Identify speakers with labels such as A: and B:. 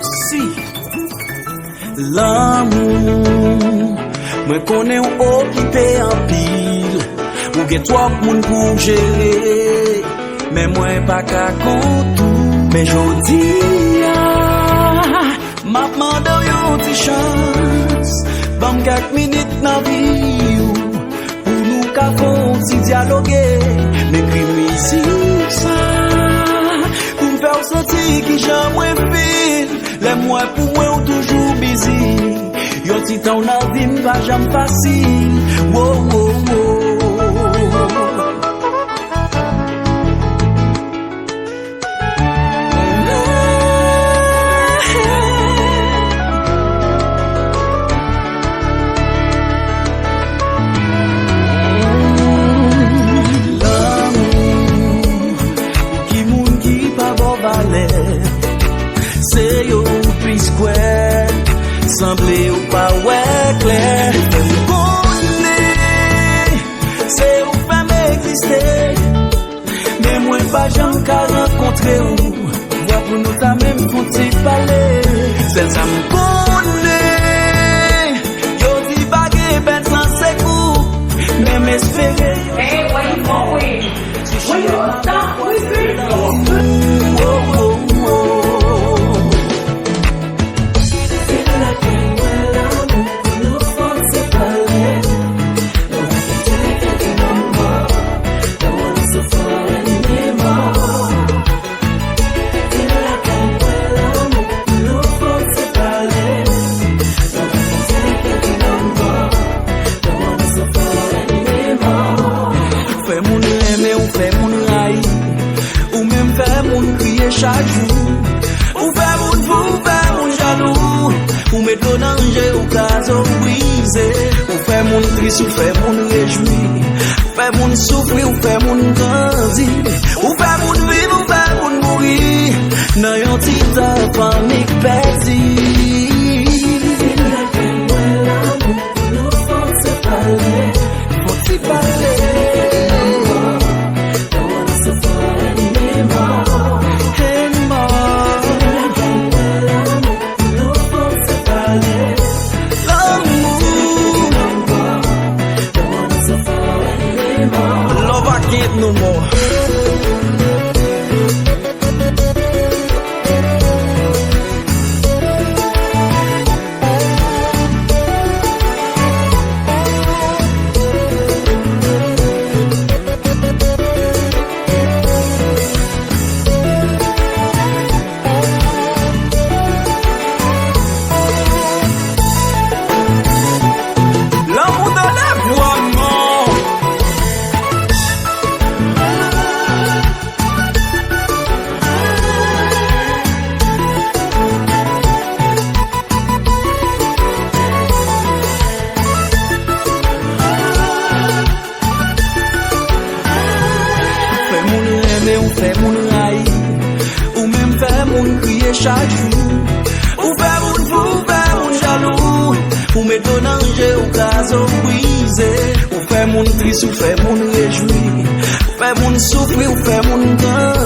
A: Si l'amour, moi connais ou occupé en pile, ou que toi moun pour gérer, mais moi pas qu'à tout. Mais jodi m'a demandé une petite chance, bam quelques minutes dans vie pour nous qu'avons si dialoguer, mais puis musique ça pour me faire sentir que j'aimerais feel, les mois pour moi ou toujours busy, yo ti temps la vie m'pas jamais facile, wow wow wow. C'est yo plus square, semblé ou pas ouais clair. C'est ou pas m'exister, mais moi pas jamais qu'à rencontrer ou voir pour nous ta même petit parler. C'est ça me connaît, yo dis bagué ben sans c'est coup, mais m'espérer.
B: Hey, what you going? When you stop, we
A: chaque jour, ou fait moun fou, fait moun jaloux, ou met au danger au cas où brisé, ou fait moun triste, ou fait moun réjoui, ou fait moun souffrir, ou fait moun grandir, ou fait moun vivre, ou fait moun mourir, nan yon titan panique perdu. No more. Ou fait moun raï, ou même fait moun crier chaque jour, ou fait moun fou, fait moun jaloux, ou met au danger au cas où brisé, ou fait moun triste, ou fait moun réjoui, ou fait moun souffrir, ou fait moun grandir.